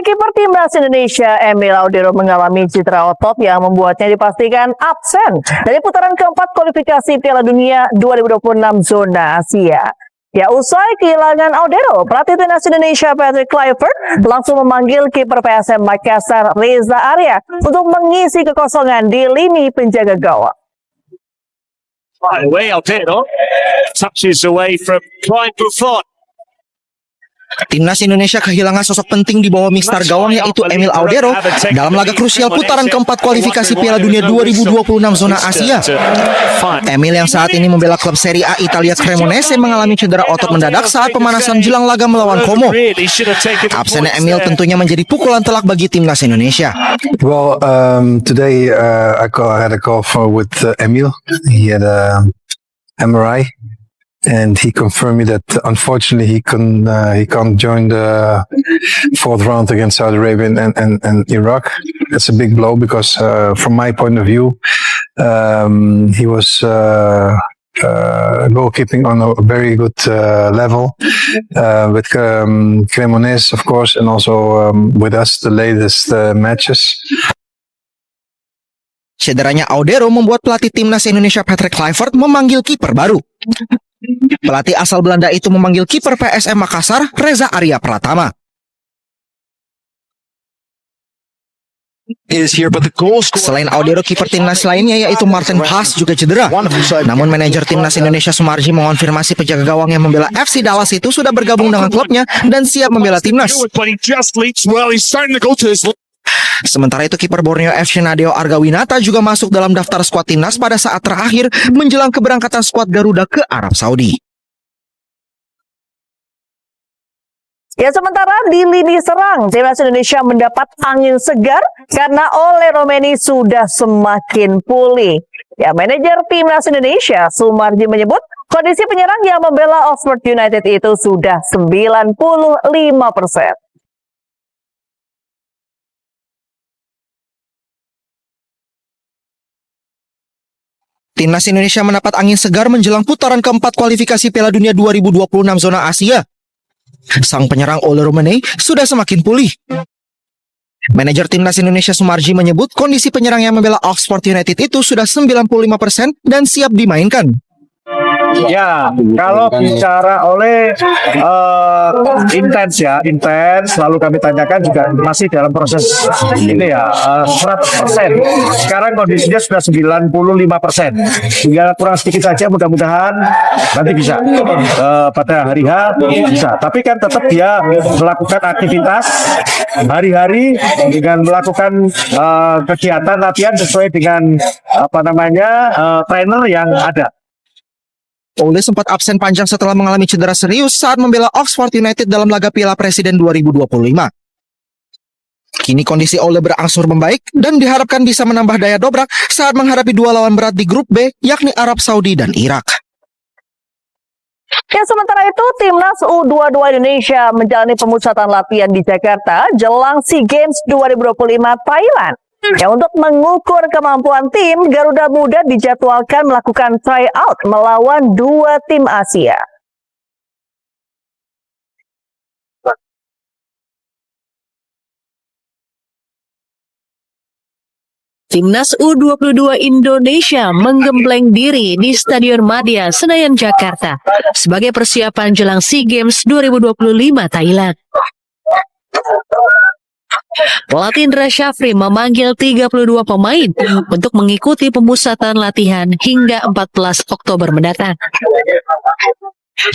Kiper timnas Indonesia Emil Audero mengalami cedera otot yang membuatnya dipastikan absen dari putaran keempat kualifikasi Piala Dunia 2026 zona Asia. Ya, usai kehilangan Audero, pelatih timnas Indonesia Patrick Kluivert langsung memanggil kiper PSM Makassar Reza Arya untuk mengisi kekosongan di lini penjaga gawang. Away Audero touches away from Klein Buffon. Timnas Indonesia kehilangan sosok penting di bawah mister gawang yaitu Emil Audero dalam laga krusial putaran keempat kualifikasi Piala Dunia 2026 zona Asia. Emil yang saat ini membela klub Serie A Italia Cremonese mengalami cedera otot mendadak saat pemanasan jelang laga melawan Como. Absennya Emil tentunya menjadi pukulan telak bagi timnas Indonesia. Well, today I had a call with Emil. He had a MRI. And he confirmed me that unfortunately he can't join the fourth round against Saudi Arabia and Iraq. It's a big blow because from my point of view, he was goalkeeping on a very good level with Cremonese, of course, and also with us the latest matches. Cederanya Audero membuat pelatih timnas Indonesia Patrick Kluivert memanggil kiper baru. Pelatih asal Belanda itu memanggil kiper PSM Makassar Reza Arya Pratama. Selain Audero, kiper timnas lainnya yaitu Martin Haas juga cedera. Namun manajer timnas Indonesia Sumarji mengonfirmasi penjaga gawang yang membela FC Dallas itu sudah bergabung dengan klubnya dan siap membela timnas. Sementara itu kiper Borneo FC Nadeo Argawinata juga masuk dalam daftar skuad timnas pada saat terakhir menjelang keberangkatan skuad Garuda ke Arab Saudi. Ya, sementara di lini serang, timnas Indonesia mendapat angin segar karena Ole Romeni sudah semakin pulih. Ya, manajer timnas Indonesia Sumarji menyebut kondisi penyerang yang membela Oxford United itu sudah 95%. Timnas Indonesia mendapat angin segar menjelang putaran keempat kualifikasi Piala Dunia 2026 zona Asia. Sang penyerang Ole Romeni sudah semakin pulih. Manajer timnas Indonesia Sumarji menyebut kondisi penyerang yang membela Oxford United itu sudah 95% dan siap dimainkan. Ya, kalau bicara oleh intens, lalu kami tanyakan juga masih dalam proses ini ya 100%. Sekarang kondisinya sudah 95%. Tinggal kurang sedikit saja, mudah-mudahan nanti bisa pada hari H bisa. Tapi kan tetap dia melakukan aktivitas hari-hari dengan melakukan kegiatan latihan sesuai dengan trainer yang ada. Ole sempat absen panjang setelah mengalami cedera serius saat membela Oxford United dalam laga Piala Presiden 2025. Kini kondisi Ole berangsur membaik dan diharapkan bisa menambah daya dobrak saat menghadapi dua lawan berat di grup B, yakni Arab Saudi dan Irak. Ya, sementara itu timnas U22 Indonesia menjalani pemusatan latihan di Jakarta jelang SEA Games 2025 Thailand. Ya, untuk mengukur kemampuan tim, Garuda Muda dijadwalkan melakukan tryout melawan dua tim Asia. Timnas U22 Indonesia menggembleng diri di Stadion Madia, Senayan, Jakarta sebagai persiapan jelang SEA Games 2025 Thailand. Pelatih Indra Syafri memanggil 32 pemain untuk mengikuti pemusatan latihan hingga 14 Oktober mendatang.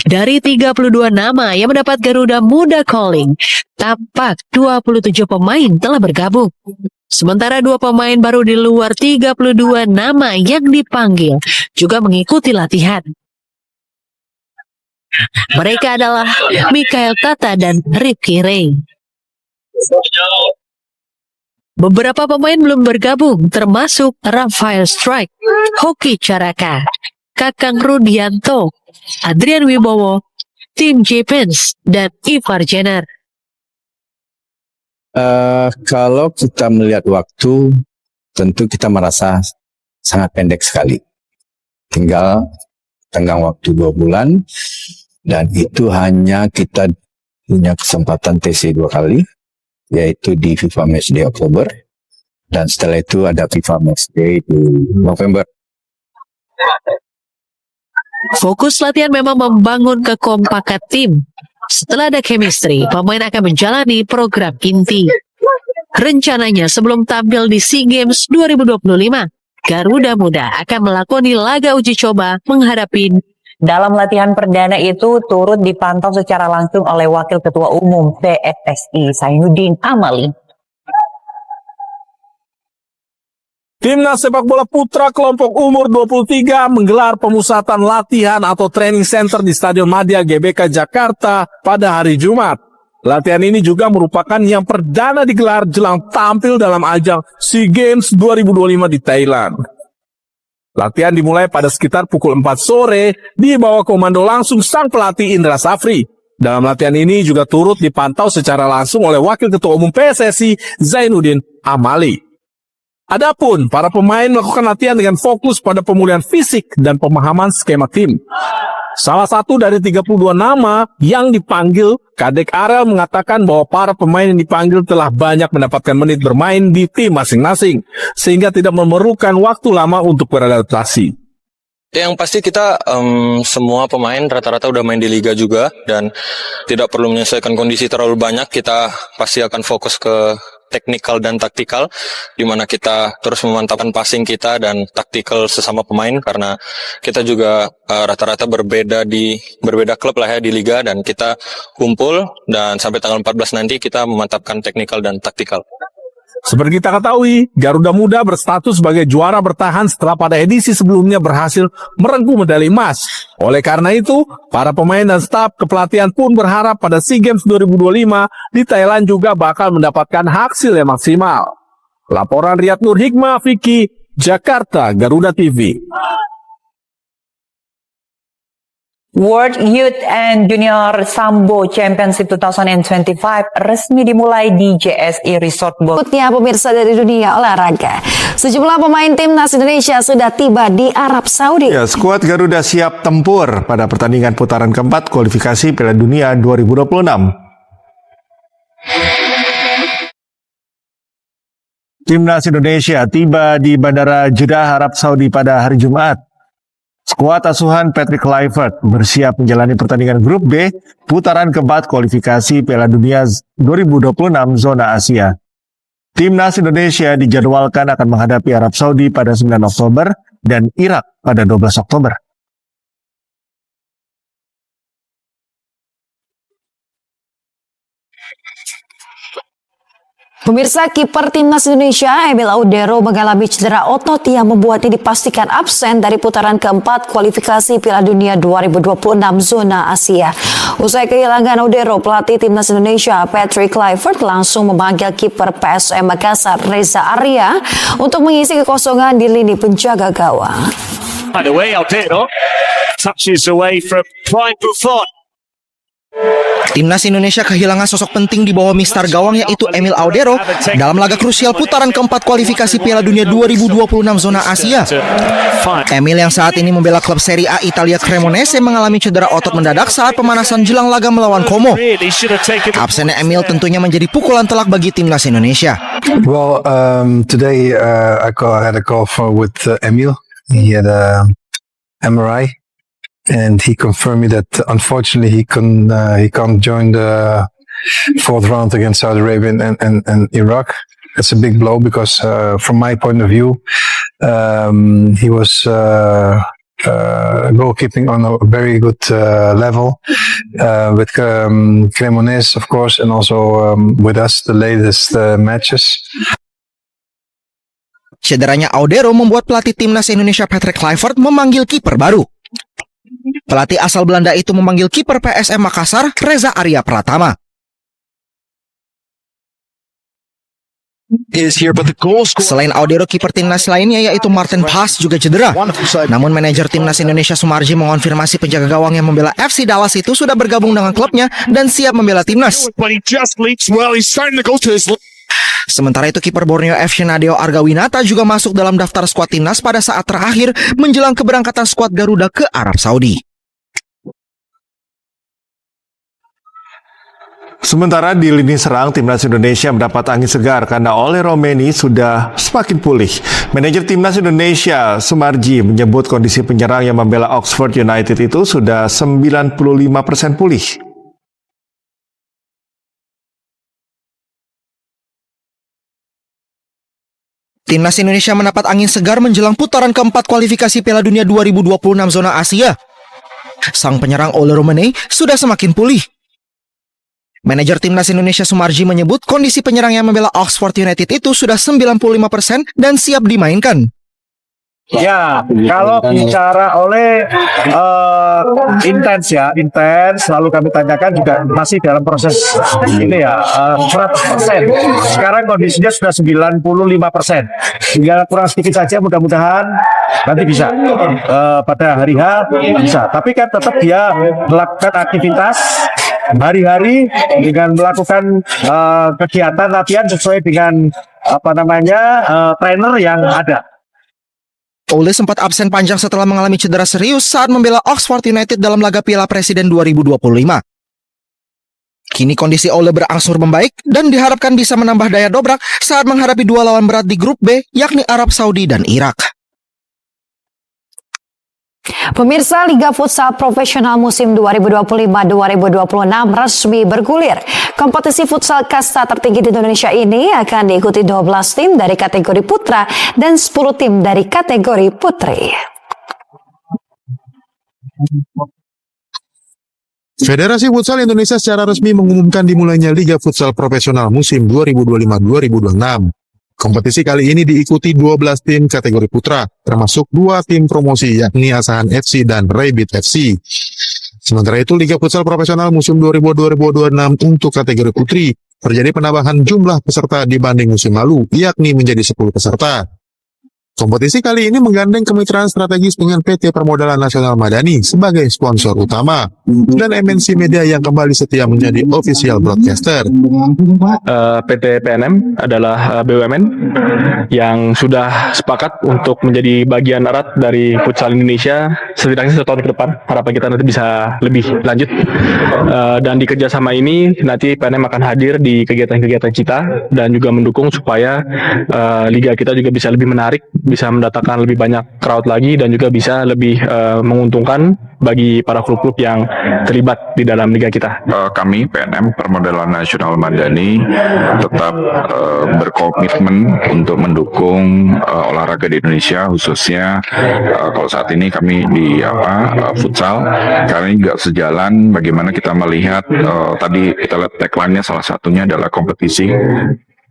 Dari 32 nama yang mendapat Garuda Muda calling, tampak 27 pemain telah bergabung. Sementara 2 pemain baru di luar 32 nama yang dipanggil juga mengikuti latihan. Mereka adalah Mikael Tata dan Rifki Ray. Beberapa pemain belum bergabung, termasuk Rafael Strike, Hoki Caraka, Kakang Rudianto, Adrian Wibowo, Tim Japens, dan Ivar Jenner. Kalau kita melihat waktu, tentu kita merasa sangat pendek sekali. Tinggal tenggang waktu 2 bulan, dan itu hanya kita punya kesempatan TC 2 kali. yaitu di FIFA Matchday Oktober, dan setelah itu ada FIFA Matchday di November. Fokus latihan memang membangun kekompakan tim. Setelah ada chemistry, pemain akan menjalani program inti. Rencananya sebelum tampil di SEA Games 2025, Garuda Muda akan melakoni laga uji coba menghadapi. Dalam latihan perdana itu turut dipantau secara langsung oleh Wakil Ketua Umum PSSI Zainuddin Amali. Timnas sepak bola putra kelompok umur 23 menggelar pemusatan latihan atau training center di Stadion Madia GBK Jakarta pada hari Jumat. Latihan ini juga merupakan yang perdana digelar jelang tampil dalam ajang SEA Games 2025 di Thailand. Latihan dimulai pada sekitar pukul 4 sore di bawah komando langsung sang pelatih Indra Safri. Dalam latihan ini juga turut dipantau secara langsung oleh Wakil Ketua Umum PSSI Zainuddin Amali. Adapun para pemain melakukan latihan dengan fokus pada pemulihan fisik dan pemahaman skema tim. Salah satu dari 32 nama yang dipanggil, Kadek Arel mengatakan bahwa para pemain yang dipanggil telah banyak mendapatkan menit bermain di tim masing-masing, sehingga tidak memerlukan waktu lama untuk beradaptasi. Yang pasti kita semua pemain rata-rata udah main di liga juga dan tidak perlu menyesuaikan kondisi terlalu banyak. Kita pasti akan fokus ke teknikal dan taktikal, di mana kita terus memantapkan passing kita dan taktikal sesama pemain, karena kita juga rata-rata berbeda klub lah ya di liga, dan kita kumpul dan sampai tanggal 14 nanti kita memantapkan teknikal dan taktikal. Seperti kita ketahui, Garuda Muda berstatus sebagai juara bertahan setelah pada edisi sebelumnya berhasil merengkuh medali emas. Oleh karena itu, para pemain dan staf kepelatihan pun berharap pada SEA Games 2025 di Thailand juga bakal mendapatkan hasil yang maksimal. Laporan Riyad Nur Hikmah, Vicky, Jakarta, Garuda TV. World Youth and Junior Sambo Championship 2025 resmi dimulai di JSI Resort Bogor. Berikutnya pemirsa dari dunia olahraga. Sejumlah pemain timnas Indonesia sudah tiba di Arab Saudi. Ya, skuad Garuda siap tempur pada pertandingan putaran keempat kualifikasi Piala Dunia 2026. Timnas Indonesia tiba di Bandara Jeddah, Arab Saudi pada hari Jumat. Skuad asuhan Patrick Kluivert bersiap menjalani pertandingan grup B putaran keempat kualifikasi Piala Dunia 2026 zona Asia. Timnas Indonesia dijadwalkan akan menghadapi Arab Saudi pada 9 Oktober dan Irak pada 12 Oktober. Pemirsa, kiper timnas Indonesia Emil Audero mengalami cedera otot yang membuatnya dipastikan absen dari putaran keempat kualifikasi Piala Dunia 2026 zona Asia. Usai kehilangan Audero, pelatih timnas Indonesia Patrick Kluivert langsung memanggil kiper PSM Makassar Reza Arya untuk mengisi kekosongan di lini penjaga gawang. By the way, Audero touches away from Prime Buffon. Timnas Indonesia kehilangan sosok penting di bawah mistar gawang yaitu Emil Audero dalam laga krusial putaran keempat kualifikasi Piala Dunia 2026 zona Asia. Emil yang saat ini membela klub Serie A Italia Cremonese mengalami cedera otot mendadak saat pemanasan jelang laga melawan Como. Absennya Emil tentunya menjadi pukulan telak bagi timnas Indonesia. Well, today I had a call with Emil. He had a MRI. And he confirmed me that unfortunately he can't join the fourth round against Saudi Arabia and Iraq. It's a big blow because from my point of view, he was goalkeeping on a very good level with Cremonese, of course, and also with us the latest matches. Cederanya Audero membuat pelatih timnas Indonesia Patrick Kluivert memanggil kiper baru. Pelatih asal Belanda itu memanggil kiper PSM Makassar Reza Arya Pratama. Selain Audero, kiper timnas lainnya yaitu Martin Paes juga cedera. Namun manajer timnas Indonesia Sumarji mengonfirmasi penjaga gawang yang membela FC Dallas itu sudah bergabung dengan klubnya dan siap membela timnas. Sementara itu kiper Borneo FC Nadeo Argawinata juga masuk dalam daftar skuad timnas pada saat terakhir menjelang keberangkatan skuad Garuda ke Arab Saudi. Sementara di lini serang, Timnas Indonesia mendapat angin segar karena Ole Romeni sudah semakin pulih. Manajer Timnas Indonesia, Sumarji, menyebut kondisi penyerang yang membela Oxford United itu sudah 95% pulih. Timnas Indonesia mendapat angin segar menjelang putaran keempat kualifikasi Piala Dunia 2026 zona Asia. Sang penyerang Ole Romeni sudah semakin pulih. Manajer Timnas Indonesia Sumarji menyebut kondisi penyerang yang membela Oxford United itu sudah 95% dan siap dimainkan. Ya, kalau bicara oleh intens, lalu kami tanyakan juga masih dalam proses ini ya 100%. Sekarang kondisinya sudah 95%. Tinggal kurang sedikit saja, mudah-mudahan nanti bisa pada hari H bisa. Tapi kan tetap dia melakukan aktivitas hari-hari dengan melakukan kegiatan latihan sesuai dengan trainer yang ada. Ole sempat absen panjang setelah mengalami cedera serius saat membela Oxford United dalam laga Piala Presiden 2025. Kini kondisi Ole berangsur membaik dan diharapkan bisa menambah daya dobrak saat menghadapi dua lawan berat di grup B, yakni Arab Saudi dan Irak. Pemirsa, Liga Futsal Profesional musim 2025-2026 resmi bergulir. Kompetisi futsal kasta tertinggi di Indonesia ini akan diikuti 12 tim dari kategori putra dan 10 tim dari kategori putri. Federasi Futsal Indonesia secara resmi mengumumkan dimulainya Liga Futsal Profesional musim 2025-2026. Kompetisi kali ini diikuti 12 tim kategori putra, termasuk 2 tim promosi yakni Asahan FC dan Rabbit FC. Sementara itu Liga Futsal Profesional musim 2026 untuk kategori putri terjadi penambahan jumlah peserta dibanding musim lalu, yakni menjadi 10 peserta. Kompetisi kali ini menggandeng kemitraan strategis dengan PT Permodalan Nasional Madani sebagai sponsor utama dan MNC Media yang kembali setia menjadi official broadcaster. PT PNM adalah BUMN yang sudah sepakat untuk menjadi bagian erat dari futsal Indonesia setidaknya 1 tahun ke depan. Harapan kita nanti bisa lebih lanjut, dan di kerjasama ini nanti PNM akan hadir di kegiatan-kegiatan kita dan juga mendukung supaya liga kita juga bisa lebih menarik, bisa mendatangkan lebih banyak crowd lagi dan juga bisa lebih menguntungkan bagi para klub-klub yang terlibat di dalam liga kita. Kami PNM Permodalan Nasional Madani tetap berkomitmen untuk mendukung olahraga di Indonesia, khususnya kalau saat ini kami di futsal. Kami juga sejalan bagaimana kita melihat tadi kita lihat tagline-nya salah satunya adalah kompetisi.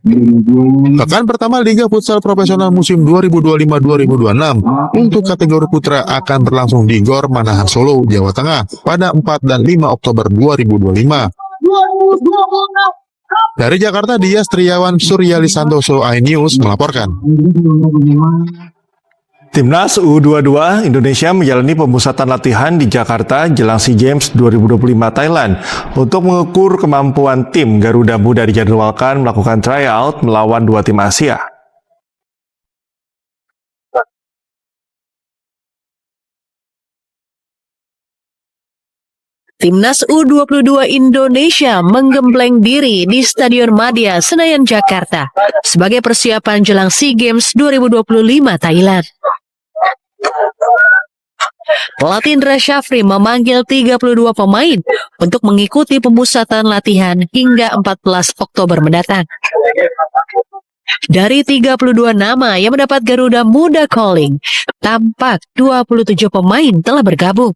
Pekan pertama Liga Futsal Profesional musim 2025-2026 untuk kategori putra akan berlangsung di Gor Manahan Solo, Jawa Tengah pada 4 dan 5 Oktober 2025. Dari Jakarta, Dias Triawan Suryali Santoso, iNews melaporkan. Timnas U22 Indonesia menjalani pemusatan latihan di Jakarta jelang SEA Games 2025 Thailand. Untuk mengukur kemampuan tim, Garuda Muda dijadwalkan melakukan tryout melawan 2 tim Asia. Timnas U22 Indonesia menggembleng diri di Stadion Madia, Senayan, Jakarta sebagai persiapan jelang SEA Games 2025 Thailand. Pelatih Indra Syafri memanggil 32 pemain untuk mengikuti pemusatan latihan hingga 14 Oktober mendatang. Dari 32 nama yang mendapat Garuda Muda Calling, tampak 27 pemain telah bergabung.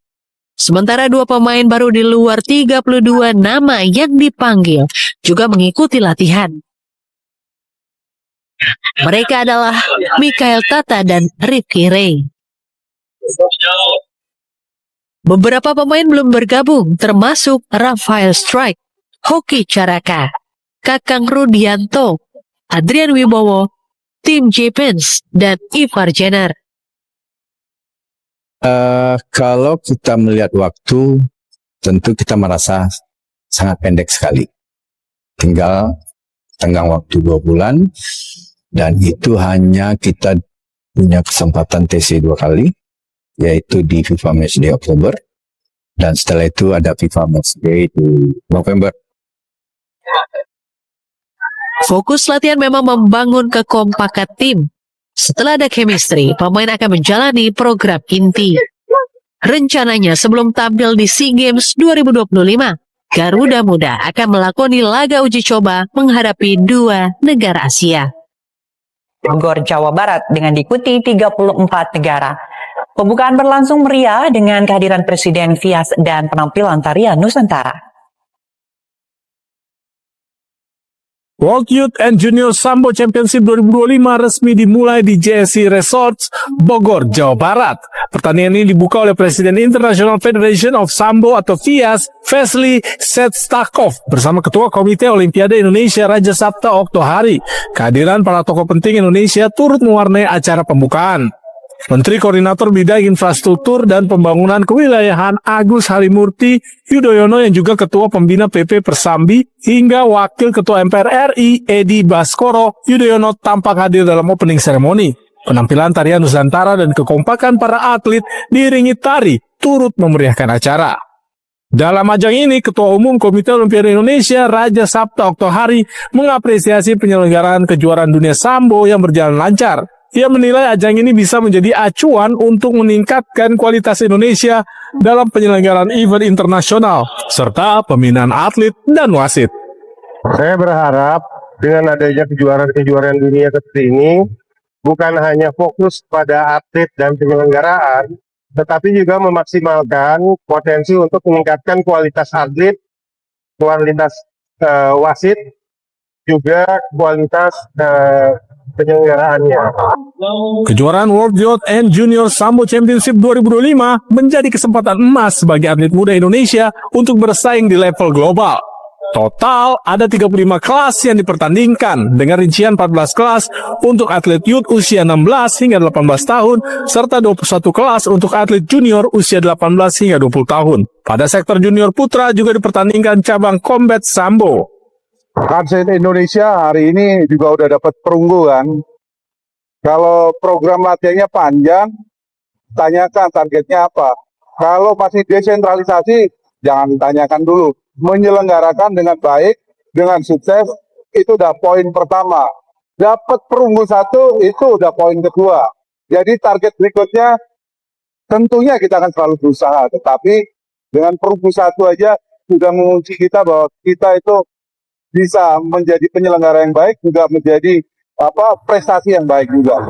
Sementara 2 pemain baru di luar 32 nama yang dipanggil juga mengikuti latihan. Mereka adalah Mikael Tata dan Rifki Ray. Beberapa pemain belum bergabung, termasuk Rafael Strike, Hoki Caraka, Kakang Rudianto, Adrian Wibowo, Tim Japens, dan Ivar Jenner. Kalau kita melihat waktu, tentu kita merasa sangat pendek sekali. Tinggal tenggang waktu 2 bulan, dan itu hanya kita punya kesempatan TC 2 kali, yaitu di FIFA Matchday Oktober, dan setelah itu ada FIFA Matchday di November. Fokus latihan memang membangun kekompakan tim. Setelah ada chemistry, pemain akan menjalani program inti. Rencananya sebelum tampil di SEA Games 2025, Garuda Muda akan melakoni laga uji coba menghadapi 2 negara Asia. Bogor, Jawa Barat dengan diikuti 34 negara. Pembukaan berlangsung meriah dengan kehadiran Presiden Vias dan penampilan tarian Nusantara. World Youth and Junior Sambo Championship 2025 resmi dimulai di JSC Resorts, Bogor, Jawa Barat. Pertandingan ini dibuka oleh Presiden International Federation of Sambo atau FIAS, Vesely Setstakov, bersama Ketua Komite Olimpiade Indonesia Raja Sabta Oktohari. Kehadiran para tokoh penting Indonesia turut mewarnai acara pembukaan. Menteri Koordinator Bidang Infrastruktur dan Pembangunan Kewilayahan Agus Harimurti Yudhoyono yang juga Ketua Pembina PP Persambi hingga Wakil Ketua MPR RI Edi Baskoro Yudhoyono tampak hadir dalam opening ceremony. Penampilan tarian Nusantara dan kekompakan para atlet diiringi tari turut memeriahkan acara. Dalam ajang ini, Ketua Umum Komite Olimpiade Indonesia Raja Sabta Oktohari mengapresiasi penyelenggaraan kejuaraan dunia Sambo yang berjalan lancar. Ia menilai ajang ini bisa menjadi acuan untuk meningkatkan kualitas Indonesia dalam penyelenggaraan event internasional, serta pembinaan atlet dan wasit. Saya berharap dengan adanya kejuaraan dunia seperti ini, bukan hanya fokus pada atlet dan penyelenggaraan, tetapi juga memaksimalkan potensi untuk meningkatkan kualitas atlet, kualitas wasit, juga kualitas penyelenggaraannya. Kejuaraan World Youth and Junior Sambo Championship 2025 menjadi kesempatan emas bagi atlet muda Indonesia untuk bersaing di level global. Total ada 35 kelas yang dipertandingkan dengan rincian 14 kelas untuk atlet youth usia 16 hingga 18 tahun serta 21 kelas untuk atlet junior usia 18 hingga 20 tahun. Pada sektor junior putra juga dipertandingkan cabang combat sambo. Atlet Indonesia hari ini juga udah dapat perunggu kan. Kalau program latihannya panjang, tanyakan targetnya apa. Kalau masih desentralisasi, jangan tanyakan dulu. Menyelenggarakan dengan baik, dengan sukses, itu udah poin pertama. Dapat perunggu 1, itu udah poin kedua. Jadi target berikutnya, tentunya kita akan selalu berusaha. Tetapi dengan perunggu 1 aja, sudah mengunci kita bahwa kita itu bisa menjadi penyelenggara yang baik, juga menjadi prestasi yang baik juga.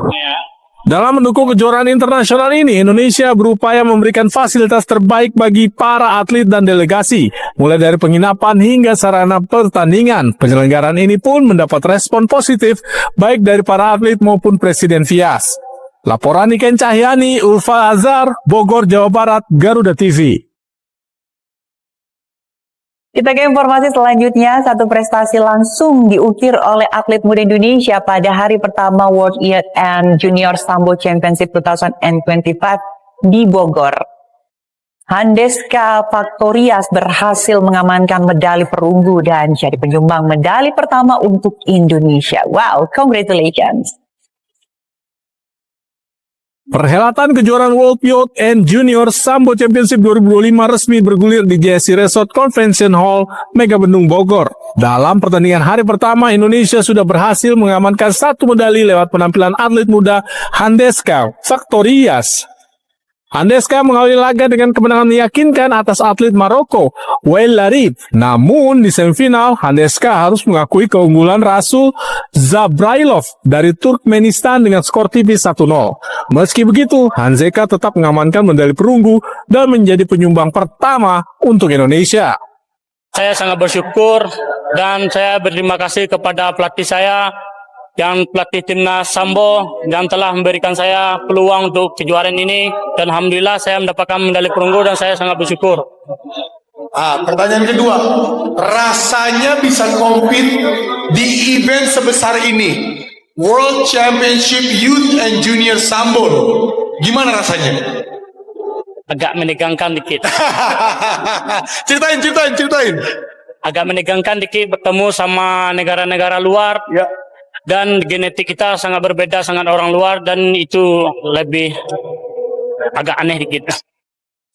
Dalam mendukung kejuaraan internasional ini, Indonesia berupaya memberikan fasilitas terbaik bagi para atlet dan delegasi, mulai dari penginapan hingga sarana pertandingan. Penyelenggaraan ini pun mendapat respon positif baik dari para atlet maupun Presiden FIAS. Laporan Niken Cahyani, Ulfa Azhar, Bogor, Jawa Barat, Garuda TV. Kita ke informasi selanjutnya, satu prestasi langsung diukir oleh atlet muda Indonesia pada hari pertama World Youth and Junior Sambo Championship 2025 di Bogor. Handeska Faktorias berhasil mengamankan medali perunggu dan jadi penyumbang medali pertama untuk Indonesia. Wow, congratulations! Perhelatan kejuaraan World Youth and Junior Sambo Championship 2025 resmi bergulir di JSC Resort Convention Hall, Mega Bendung, Bogor. Dalam pertandingan hari pertama, Indonesia sudah berhasil mengamankan 1 medali lewat penampilan atlet muda Handeska Faktorias. Handeska mengawali laga dengan kemenangan meyakinkan atas atlet Maroko, Wael Larib. Namun di semifinal, Handeska harus mengakui keunggulan Rasul Zabrailov dari Turkmenistan dengan skor tipis 1-0. Meski begitu, Handeska tetap mengamankan medali perunggu dan menjadi penyumbang pertama untuk Indonesia. Saya sangat bersyukur dan saya berterima kasih kepada pelatih saya yang pelatih timnas Sambo yang telah memberikan saya peluang untuk kejuaraan ini, dan alhamdulillah saya mendapatkan medali perunggu dan saya sangat bersyukur. Pertanyaan kedua, rasanya bisa compete di event sebesar ini, World Championship Youth and Junior Sambo, gimana rasanya? Agak menegangkan dikit. Ceritain. Agak menegangkan dikit bertemu sama negara-negara luar. Ya. Dan genetik kita sangat berbeda, sangat orang luar, dan itu lebih agak aneh dikit.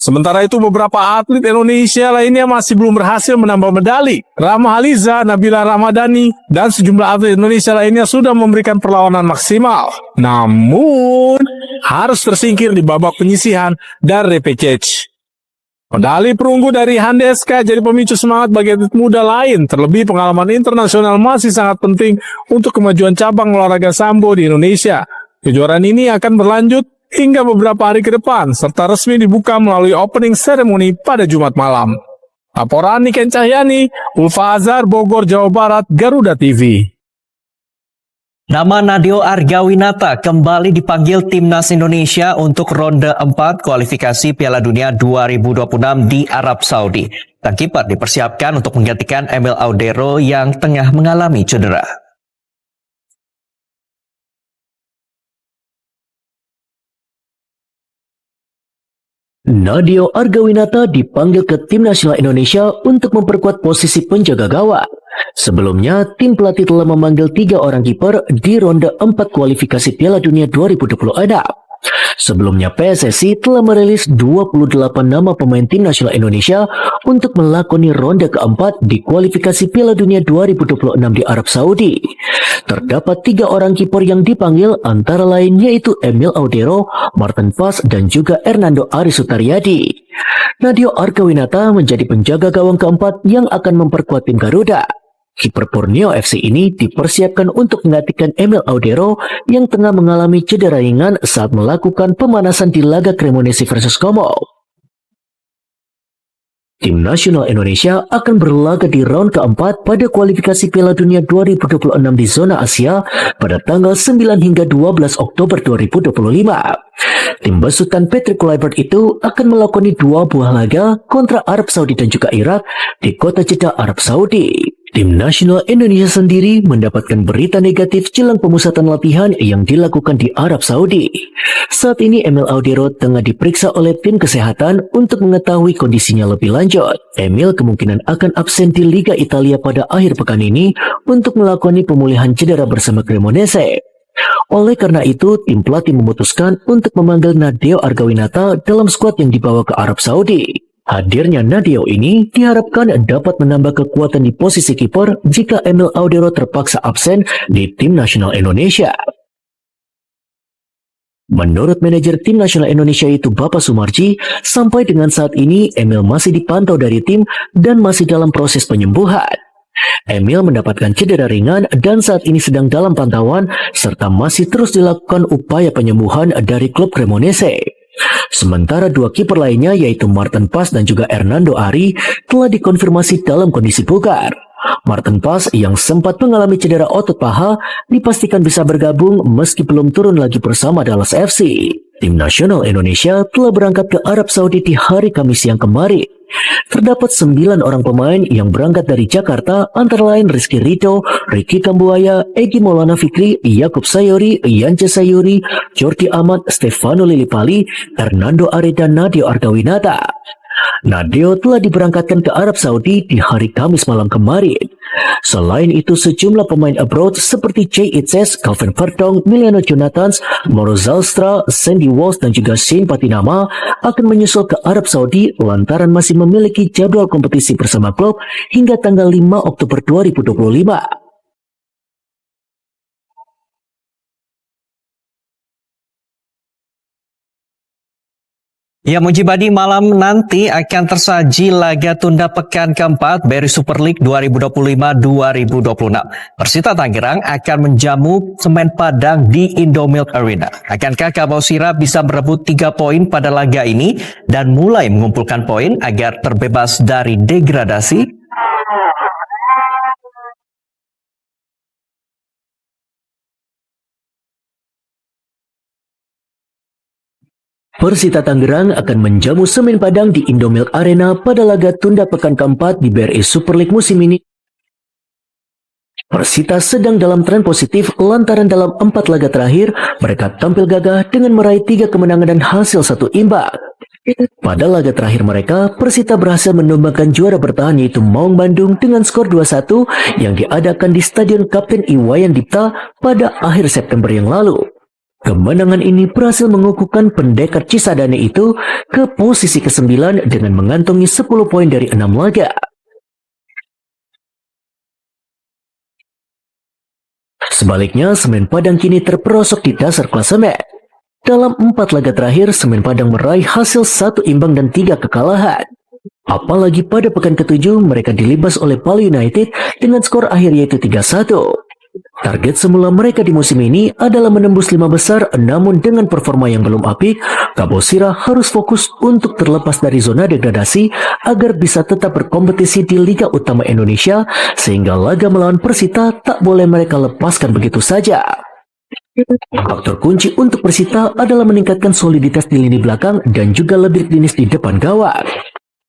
Sementara itu beberapa atlet Indonesia lainnya masih belum berhasil menambah medali. Rahma Haliza, Nabila Ramadhani, dan sejumlah atlet Indonesia lainnya sudah memberikan perlawanan maksimal. Namun, harus tersingkir di babak penyisihan dan repechage. Medali perunggu dari Handeska jadi pemicu semangat bagi atlet muda lain. Terlebih pengalaman internasional masih sangat penting untuk kemajuan cabang olahraga sambo di Indonesia. Kejuaraan ini akan berlanjut hingga beberapa hari ke depan, serta resmi dibuka melalui opening ceremony pada Jumat malam. Laporan Niken Cahyani, Ulfa Azhar, Bogor, Jawa Barat, Garuda TV. Nama Nadeo Argawinata kembali dipanggil Timnas Indonesia untuk ronde 4 kualifikasi Piala Dunia 2026 di Arab Saudi. Sang kiper dipersiapkan untuk menggantikan Emil Audero yang tengah mengalami cedera. Nadeo Argawinata dipanggil ke Tim Nasional Indonesia untuk memperkuat posisi penjaga gawang. Sebelumnya, tim pelatih telah memanggil 3 orang kiper di ronde 4 kualifikasi Piala Dunia 2026. Sebelumnya PSSI telah merilis 28 nama pemain Tim Nasional Indonesia untuk melakoni ronde keempat di kualifikasi Piala Dunia 2026 di Arab Saudi. Terdapat 3 orang kiper yang dipanggil antara lain yaitu Emil Audero, Martin Pas, dan juga Hernando Ari Sutaryadi. Nadeo Argawinata menjadi penjaga gawang keempat yang akan memperkuat tim Garuda. Kiper Borneo FC ini dipersiapkan untuk menggantikan Emil Audero yang tengah mengalami cedera ringan saat melakukan pemanasan di laga Cremonese versus Como. Tim Nasional Indonesia akan berlaga di round keempat pada kualifikasi Piala Dunia 2026 di zona Asia pada tanggal 9 hingga 12 Oktober 2025. Tim besutan Patrick Kluivert itu akan melakoni 2 buah laga kontra Arab Saudi dan juga Irak di kota Jeddah, Arab Saudi. Tim Nasional Indonesia sendiri mendapatkan berita negatif jelang pemusatan latihan yang dilakukan di Arab Saudi. Saat ini Emil Audero tengah diperiksa oleh tim kesehatan untuk mengetahui kondisinya lebih lanjut. Emil kemungkinan akan absen di Liga Italia pada akhir pekan ini untuk melakoni pemulihan cedera bersama Cremonese. Oleh karena itu, tim pelatih memutuskan untuk memanggil Nadeo Argawinata dalam skuad yang dibawa ke Arab Saudi. Hadirnya Nadeo ini diharapkan dapat menambah kekuatan di posisi kiper jika Emil Audero terpaksa absen di Tim Nasional Indonesia. Menurut manajer Tim Nasional Indonesia itu Bapak Sumarji, sampai dengan saat ini Emil masih dipantau dari tim dan masih dalam proses penyembuhan. Emil mendapatkan cedera ringan dan saat ini sedang dalam pantauan serta masih terus dilakukan upaya penyembuhan dari klub Cremonese. Sementara 2 kiper lainnya yaitu Martin Pas dan juga Hernando Ari telah dikonfirmasi dalam kondisi bugar. Martin Pas yang sempat mengalami cedera otot paha dipastikan bisa bergabung meski belum turun lagi bersama Dallas FC. Tim Nasional Indonesia telah berangkat ke Arab Saudi di hari Kamis yang kemarin. Terdapat 9 orang pemain yang berangkat dari Jakarta antara lain Rizky Ridho, Ricky Kambuaya, Egy Maulana Fikri, Yakub Sayuri, Yance Sayuri, Jordi Amat, Stefano Lillipali, Hernando Ari dan Nadeo Argawinata. Nadeo telah diberangkatkan ke Arab Saudi di hari Kamis malam kemarin. Selain itu, sejumlah pemain abroad seperti Jay Itzes, Calvin Verdong, Miliano Jonathans, Mauro Zalstra, Sandy Walsh dan juga Shane Patinama akan menyusul ke Arab Saudi lantaran masih memiliki jadwal kompetisi bersama klub hingga tanggal 5 Oktober 2025. Ya, Mujibadi, malam nanti akan tersaji laga tunda pekan keempat BRI Super League 2025-2026. Persita Tangerang akan menjamu Semen Padang di Indomilk Arena. Akankah Kabau Sirah bisa merebut 3 poin pada laga ini dan mulai mengumpulkan poin agar terbebas dari degradasi? Persita Tangerang akan menjamu Semen Padang di Indomilk Arena pada laga tunda pekan keempat di BRI Super League musim ini. Persita sedang dalam tren positif lantaran dalam 4 laga terakhir mereka tampil gagah dengan meraih 3 kemenangan dan hasil 1 imbang. Pada laga terakhir mereka, Persita berhasil menumbangkan juara bertahan yaitu Maung Bandung dengan skor 2-1 yang diadakan di Stadion Kapten Iwayan Dipta pada akhir September yang lalu. Kemenangan ini berhasil mengukuhkan pendekar Cisadane itu ke posisi ke-9 dengan mengantongi 10 poin dari 6 laga. Sebaliknya, Semen Padang kini terperosok di dasar klasemen. Dalam 4 laga terakhir, Semen Padang meraih hasil 1 imbang dan 3 kekalahan. Apalagi pada pekan ke-7, mereka dilibas oleh Palu United dengan skor akhir yaitu 3-1. Target semula mereka di musim ini adalah menembus 5 besar, namun dengan performa yang belum apik, Kabosira harus fokus untuk terlepas dari zona degradasi agar bisa tetap berkompetisi di Liga Utama Indonesia, sehingga laga melawan Persita tak boleh mereka lepaskan begitu saja. Faktor kunci untuk Persita adalah meningkatkan soliditas di lini belakang dan juga lebih klinis di depan gawang.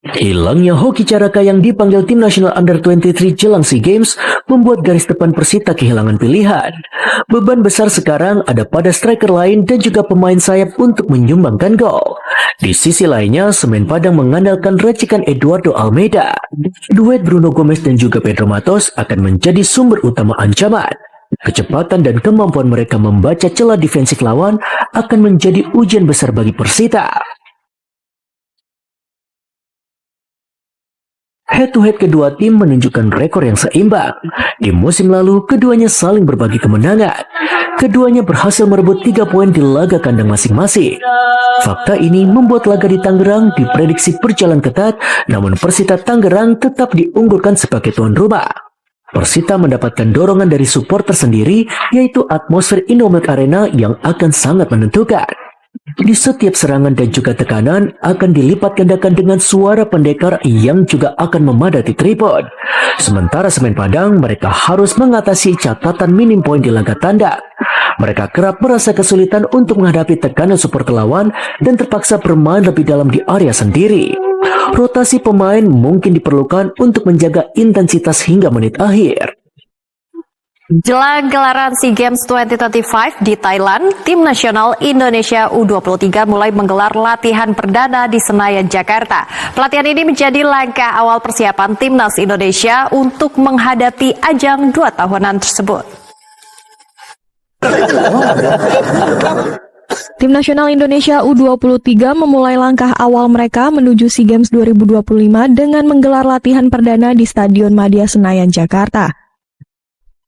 Hilangnya Hoki Caraka yang dipanggil tim nasional Under-23 jelang SEA Games membuat garis depan Persita kehilangan pilihan. Beban besar sekarang ada pada striker lain dan juga pemain sayap untuk menyumbangkan gol. Di sisi lainnya, Semen Padang mengandalkan racikan Eduardo Almeida. Duet Bruno Gomez dan juga Pedro Matos akan menjadi sumber utama ancaman. Kecepatan dan kemampuan mereka membaca celah defensif lawan akan menjadi ujian besar bagi Persita. Head-to-head kedua tim menunjukkan rekor yang seimbang. Di musim lalu, keduanya saling berbagi kemenangan. Keduanya berhasil merebut 3 poin di laga kandang masing-masing. Fakta ini membuat laga di Tangerang diprediksi berjalan ketat, namun Persita Tangerang tetap diunggulkan sebagai tuan rumah. Persita mendapatkan dorongan dari supporter sendiri, yaitu atmosfer Indomilk Arena yang akan sangat menentukan. Di setiap serangan dan juga tekanan akan dilipat gandakan dengan suara pendekar yang juga akan memadati tribun. Sementara Semen Padang, mereka harus mengatasi catatan minim poin di laga tandang. Mereka kerap merasa kesulitan untuk menghadapi tekanan supporter lawan dan terpaksa bermain lebih dalam di area sendiri. Rotasi pemain mungkin diperlukan untuk menjaga intensitas hingga menit akhir. Jelang gelaran SEA Games 2025 di Thailand, tim nasional Indonesia U23 mulai menggelar latihan perdana di Senayan, Jakarta. Pelatihan ini menjadi langkah awal persiapan timnas Indonesia untuk menghadapi ajang 2 tahunan tersebut. Tim nasional Indonesia U23 memulai langkah awal mereka menuju SEA Games 2025 dengan menggelar latihan perdana di Stadion Madia Senayan, Jakarta.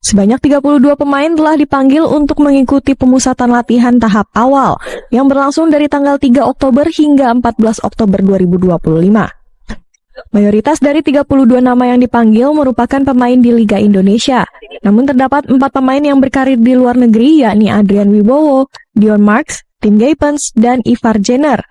Sebanyak 32 pemain telah dipanggil untuk mengikuti pemusatan latihan tahap awal yang berlangsung dari tanggal 3 Oktober hingga 14 Oktober 2025. Mayoritas dari 32 nama yang dipanggil merupakan pemain di Liga Indonesia. Namun terdapat 4 pemain yang berkarir di luar negeri, yakni Adrian Wibowo, Dion Marks, Tim Gaypens, dan Ivar Jenner.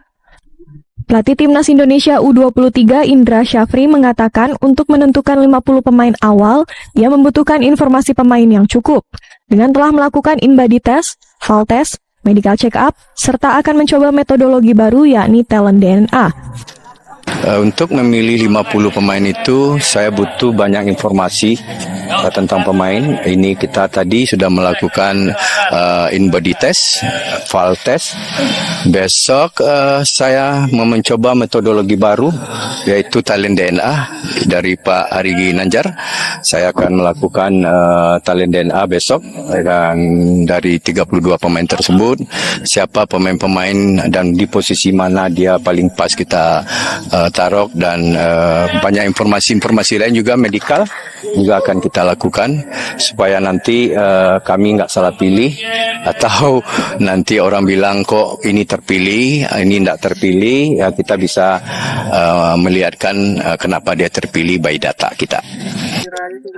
Pelatih Timnas Indonesia U23 Indra Syafri mengatakan untuk menentukan 50 pemain awal, ia membutuhkan informasi pemain yang cukup. Dengan telah melakukan in-body test, hall test, medical check-up, serta akan mencoba metodologi baru yakni talent DNA. Untuk memilih 50 pemain itu saya butuh banyak informasi tentang pemain. Ini kita tadi sudah melakukan in-body test, file test. Besok saya mau mencoba metodologi baru yaitu talent DNA dari Pak Arigi Nanjar. Saya akan melakukan talent DNA besok dan dari 32 pemain tersebut siapa pemain-pemain dan di posisi mana dia paling pas kita taruh dan banyak informasi-informasi lain juga medikal juga akan kita lakukan supaya nanti kami nggak salah pilih atau nanti orang bilang kok ini terpilih, ini tidak terpilih, ya kita bisa melihatkan kenapa dia terpilih by data kita.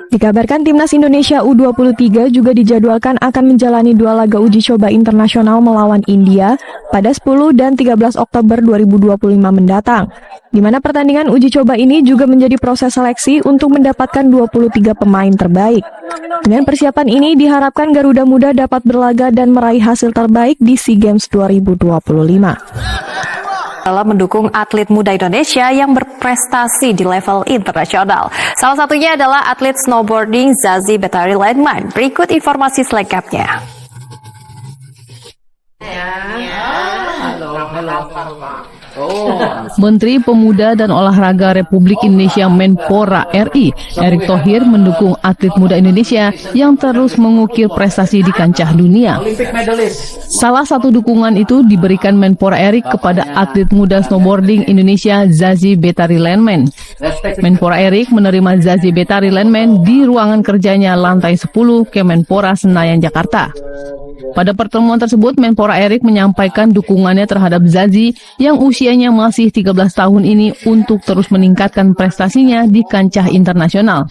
Dikabarkan Timnas Indonesia U23 juga dijadwalkan akan menjalani 2 laga uji coba internasional melawan India pada 10 dan 13 Oktober 2025 mendatang, di mana pertandingan uji coba ini juga menjadi proses seleksi untuk mendapatkan 23 pemain terbaik. Dengan persiapan ini diharapkan Garuda Muda dapat berlaga dan meraih hasil terbaik di SEA Games 2025. Dalam mendukung atlet muda Indonesia yang berprestasi di level internasional. Salah satunya adalah atlet snowboarding Zazie Betari Landman. Berikut informasi selengkapnya. Menteri Pemuda dan Olahraga Republik Indonesia Menpora RI, Erick Thohir mendukung atlet muda Indonesia yang terus mengukir prestasi di kancah dunia. Salah satu dukungan itu diberikan Menpora Erick kepada atlet muda snowboarding Indonesia Zazie Betari Landman. Menpora Erick menerima Zazie Betari Landman di ruangan kerjanya lantai 10 Kemenpora Senayan, Jakarta. Pada pertemuan tersebut, Menpora Erick menyampaikan dukungannya terhadap Zazie yang usianya masih 13 tahun ini untuk terus meningkatkan prestasinya di kancah internasional.